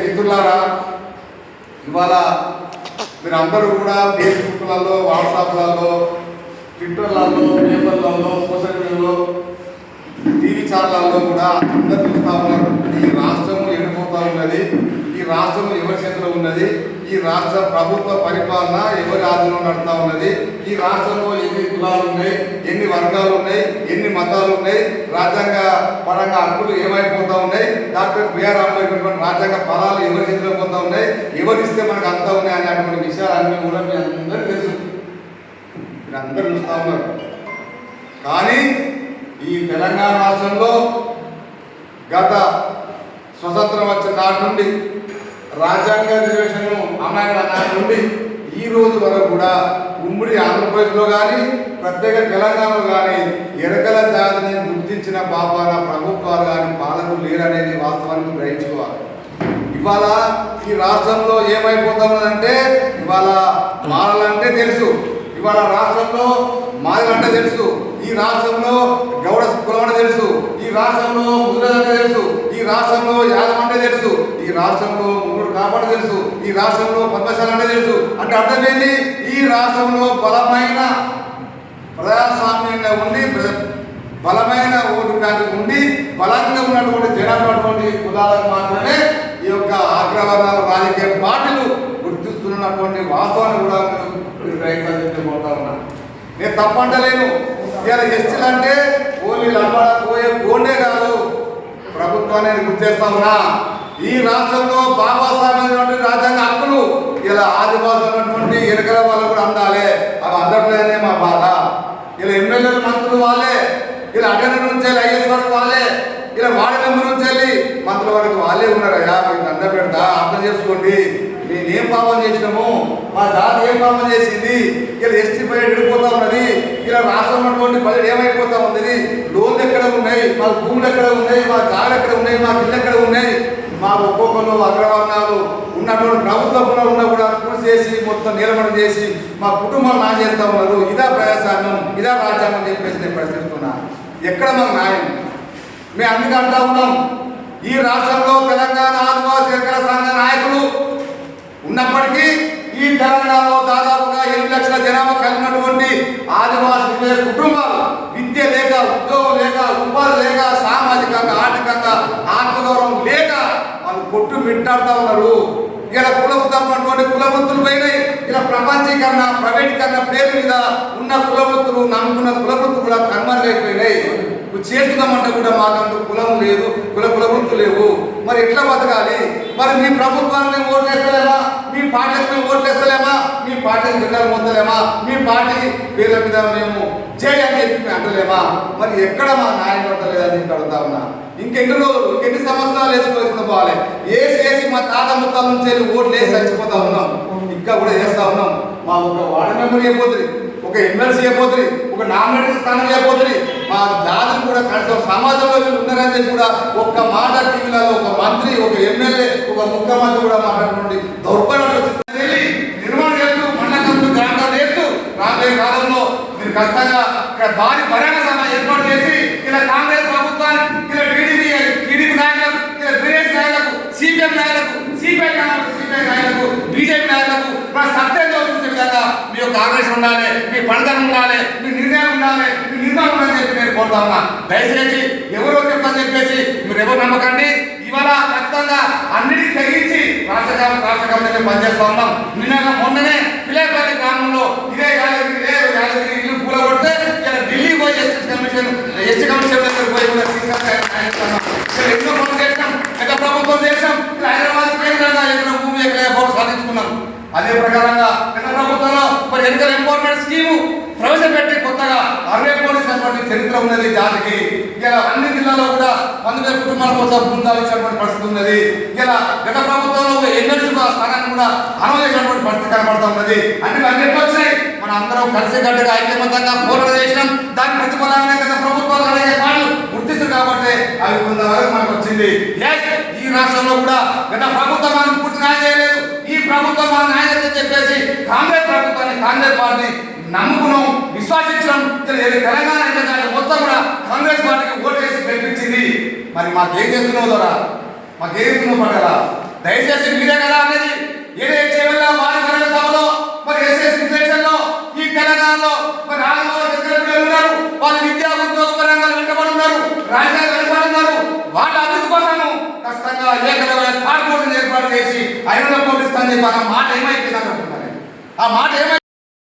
మిత్రులారా, ఇవాళ మీరందరూ కూడా ఫేస్బుక్లలో, వాట్సాప్లలో, ట్విట్టర్లలో, పేపర్లలో, సోషల్ మీడియాలో, టీవీ ఛానళ్ళలో కూడా అందరూ చూస్తూ ఉన్నారు. ఈ రాష్ట్రం ఎడిపోతూ ఉన్నది, ఈ రాష్ట్రం ఎవరి చేతిలో ఉన్నది, ఈ రాష్ట్ర ప్రభుత్వ పరిపాలన ఎవరి ఆధీనంలో నడుతూ ఉన్నది, ఈ రాష్ట్రంలో ఎన్ని కులాలు ఉన్నాయి, ఎన్ని వర్గాలు ఉన్నాయి, ఎన్ని మతాలు ఉన్నాయి, రాజ్యాంగ పరంగా హక్కులు ఏమైపోతూ ఉన్నాయి, డాక్టర్ బిఆర్ అంబేద్కర్ రాజ్యాంగ ఫలాలు ఎవరి చేతిలో పోతూ ఉన్నాయి, ఎవరు ఇస్తే మనకు అంతా ఉన్నాయి అనేటువంటి విషయాలన్నీ కూడా మీ అందరూ తెలుసు, మీరు అందరూ చూస్తూ ఉన్నారు. కానీ ఈ తెలంగాణ రాష్ట్రంలో గత స్వతంత్రం వచ్చిన నాటి నుండి రాజ్యాంగ రిజర్వేషన్ అమలైన నాటి నుండి ఈ రోజు వరకు కూడా ఉమ్మడి ఆంధ్రప్రదేశ్లో కానీ ప్రత్యేక తెలంగాణలో కానీ ఎరకల జాతిని గుర్తించిన పాపాన ప్రభుత్వాలు కానీ పాలకులు లేరనేది వాస్తవానికి గ్రహించుకోవాలి. ఇవాళ ఈ రాష్ట్రంలో ఏమైపోతున్నదంటే ఇవాళ మాలలంటే తెలుసు, ఇవాళ రాష్ట్రంలో మాదిలంటే తెలుసు, ఈ రాష్ట్రంలో గౌడ కులం అంటే తెలుసు, ఈ రాష్ట్రంలో ముద్రలంటే తెలుసు, ఈ రాష్ట్రంలో యాదం అంటే తెలుసు, ఈ రాష్ట్రంలో ముగ్గురు కాపాడు తెలుసు, ఈ రాష్ట్రంలో పద్మశాల అంటే తెలుసు. అంటే అర్థమైంది, ఈ రాష్ట్రంలో బలమైన ప్రజాస్వామ్యంగా ఉండి బలమైన ఓటు బ్యాంకు ఉండి బలంగా ఉన్నటువంటి జనాభా కులాలకు మాత్రమే ఈ యొక్క అగ్రవర్ణాల రాజకీయ పార్టీలు గుర్తిస్తున్నటువంటి వాస్తవాన్ని కూడా మీరు గ్రహించాలని పోతా ఉన్నా. నేను తప్పంటలేను. ఇవాళ ఎస్టీలు అంటే ఓన్లీ లంబాడ పోయే గోండే కాదు, ప్రభుత్వాన్ని గుర్తిస్తా ఉన్నా. ఈ రాష్ట్రంలో బాబాసాహెబ్ రాజ్యాంగ హక్కులు ఇలా ఆదివాసులు ఉన్నటువంటి ఎరకల వాళ్ళు కూడా అందాలి, అవి అందట్లేదనే మా బాధ. ఇలా ఎమ్మెల్యేలు మంత్రులు వాళ్ళే, ఇలా అటెండర్ నుంచి వెళ్ళి ఐఎస్ వరకు వాళ్ళే, ఇలా వార్డు మెంబర్ నుంచి వెళ్ళి మంత్రుల వరకు వాళ్ళే ఉన్నారయ్యా. మీకు అందరూ పెడతా అర్థం చేసుకోండి, నేనేం పాపం చేసినాము, మా జాతి ఏం పాపం చేసింది, ఇలా ఎస్టీ పై విడిపోతా ఉన్నది, ఇలా రాష్ట్రం ఉన్నటువంటి బడ్జెట్ ఏమైపోతా ఉంది, లోన్లు ఎక్కడ ఉన్నాయి, మా భూములు ఎక్కడ ఉన్నాయి, మా జాలు ఎక్కడ ఉన్నాయి, మా ఇళ్ళు ఎక్కడ ఉన్నాయి, మా ఒక్కొక్కరు అగ్రవర్ణాలు ఉన్నటువంటి ప్రభుత్వ పనులు ఉన్నా కూడా పూర్తి చేసి మొత్తం నిలబడి చేసి మా కుటుంబాలు నా చేస్తూ ఉన్నారు. ఇదా ప్రజాస్వామ్యం, ఇదా రాజ్యాంగం చెప్పేసి నేను ప్రశ్నిస్తున్నా. ఎక్కడ మాకు న్యాయం? మేము అందుకే అంటా ఉన్నాం, ఈ రాష్ట్రంలో తెలంగాణ ఆదివాసీ ఎరకల సంఘ నాయకులు ఉన్నప్పటికీ ఈ తెలంగాణలో దాదాపుగా 8 లక్షల జనాభా కలిగినటువంటి ఆదివాసీ కుటుంబాలు విద్య లేక, ఉద్యోగం లేక, ఉపాధి లేక, సామాజికంగా ఆర్థికంగా ఆత్మగౌరవం లేక వాళ్ళు కొట్టు మిట్టాడుతూ ఉన్నారు. ఇలా కులవృత్తున్నటువంటి కులవృత్తులు పోయినాయి. ఇలా ప్రపంచీకరణ, ప్రైవేటీకరణ పేరు మీద ఉన్న కులవృత్తులు, నమ్ముకున్న కులవృత్తులు కూడా కనుమరుగైపోయినాయి. చేస్తున్నామంటే కూడా మాకంటూ కులం లేదు, కులవృత్తులు లేవు. మరి ఎట్లా బతకాలి? మరి మీ ప్రభుత్వాన్ని మేము ఓట్లు వేస్తలేమా, మీ పార్టీలకు మేము ఓట్లు వేస్తలేమా, మీ పార్టీకి జిల్లాలు పొందలేమా, మీ పార్టీ పేర్ల మీద మేము జై అని చెప్పి మేము అంటలేమా? మరి ఎక్కడ మా న్యాయం పడతలేదని చెప్పి అడుగుతా ఉన్నా. ఇంకెన్ని రోజులు, ఇంకెన్ని సంవత్సరాలు వేసుకొచ్చిన పోవాలి? వేసి మా తాత ముత్తాల నుంచి వెళ్ళి ఓట్లు వేసి చచ్చిపోతా ఉన్నాం, ఇంకా కూడా వేస్తా ఉన్నాం. మా ఒక వార్డు మెంబర్ అయిపోతుంది, ఒక ఎమ్మెల్సీ అయిపోతుంది, ఒక నామినేటెడ్ స్థానం అయిపోతుంది. మా జాతిని కూడా కనీసం సమాజంలో వీళ్ళు ఉన్నారని చెప్పి కూడా ఒక్క మాట టీవీలలో ఒక మంత్రి, ఒక ఎమ్మెల్యే, ఒక ముఖ్యమంత్రి కూడా మాట్లాడుతుంటే దౌర్భాగ్య నిర్మాణం చేస్తూ మండలంలో గ్రాంటాలు వేస్తూ రాబోయే కాలంలో మీరు ఖచ్చితంగా ఇక్కడ భారీ బహిరంగ సభ ఏర్పాటు చేసి ఇలా కాంగ్రెస్ ప్రభుత్వానికి, ఇలా టీడీపీ నాయకులకు, ఇలా బీఎస్ నాయకులకు, సిపిఎం నాయకులకు, సిపిఐ నాయకులకు, బీజేపీ నాయకులకు సత్యంగా చూసే విధంగా మీ యొక్క ఆవేశం ఉండాలి, మీ పడదనం ఉండాలి, మీ నిర్ణయం ఉండాలి, మీ నిర్మాణం ఉండాలని చెప్పి నేను కోరుతా ఉన్నా. దయచేసి ఎవరో చెప్తాను చెప్పేసి మీరు ఎవరు నమ్మకండి. ఇవాళ ఖచ్చితంగా అన్నిటికీ తెగించి రాష్ట్ర కమిటీ పనిచేస్తా ఉన్నాం. మొన్ననే పిల్లపల్లి గ్రామంలో ఇదే యాదగిరి ఇల్లు కూలగొడితే ఢిల్లీ పోయి ఎస్టీ కమిషన్ దగ్గర పోయి కూడా తీసుకొస్తాం. ఎన్నో పనులు చేసినాం, గత ప్రభుత్వం చేసాం, హైదరాబాద్ కేంద్రంగా ఎన్నో భూమి ఎక్కడ సాధించుకున్నాం. అదే ప్రకారంగా గత ప్రభుత్వంలో మరి ఎన్నికల ఎంపవర్మెంట్ స్కీము ప్రవేశపెట్టి కొత్తగా 60 కోట్ల చరిత్ర ఉన్నది జాతికి. ఇలా అన్ని జిల్లాలో కూడా 10,000 కుటుంబాల కోసం బృందాలు ఇచ్చినటువంటి పరిస్థితి ఉన్నది. ఇలా గత ప్రభుత్వంలో ఎమ్మెల్సీ స్థానాన్ని కూడా అనౌన్స్ చేసినటువంటి పరిస్థితి కనబడుతూ ఉన్నది. అన్ని వచ్చాయి. మన అందరం కలిసికట్టుగా ఐక్యమతంగా పోరాట చేసినాం. దాని ప్రతిఫలంగా గత ప్రభుత్వాలు అనేక పాటలు గుర్తించారు కాబట్టి అవి కొంతవరకు మనకు వచ్చింది. ఈ రాష్ట్రంలో కూడా గత ప్రభుత్వం మనకు పూర్తి న్యాయం చేయలేదు. ఈ ప్రభుత్వం మన న్యాయం చెప్పేసి కాంగ్రెస్ ప్రభుత్వాన్ని, కాంగ్రెస్ పార్టీ నమ్ముకున్నాం, విశ్వాసించడం. తెలంగాణ మొత్తం కూడా కాంగ్రెస్ పార్టీకి ఓటు వేసి గెలిపించింది. మరి మాకేం చేస్తున్నావు ద్వారా, మాకేం చేస్తున్నావు పడాలా? దయచేసి మీరే కదా అనేది ఏదైతే వారి మరణ సభలో మరి ఎస్ఎస్ రిజర్వేషన్లో ఈ తెలంగాణలో మరి ఉన్నారు, వాళ్ళు విద్యా ఉద్యోగ పరంగా వెంటబడి ఉన్నారు, రాజకీయాలు వెంటబడి ఉన్నారు. వాళ్ళ అభివృద్ధి కోసము ఖచ్చితంగా ఏకమైన కార్పొరేషన్ ఏర్పాటు చేసి 500 కోట్లు ఇస్తానని చెప్పి ఆ మాట ఏమైపోయిందని అంటున్నారు. ఆ మాట ఏమైంది?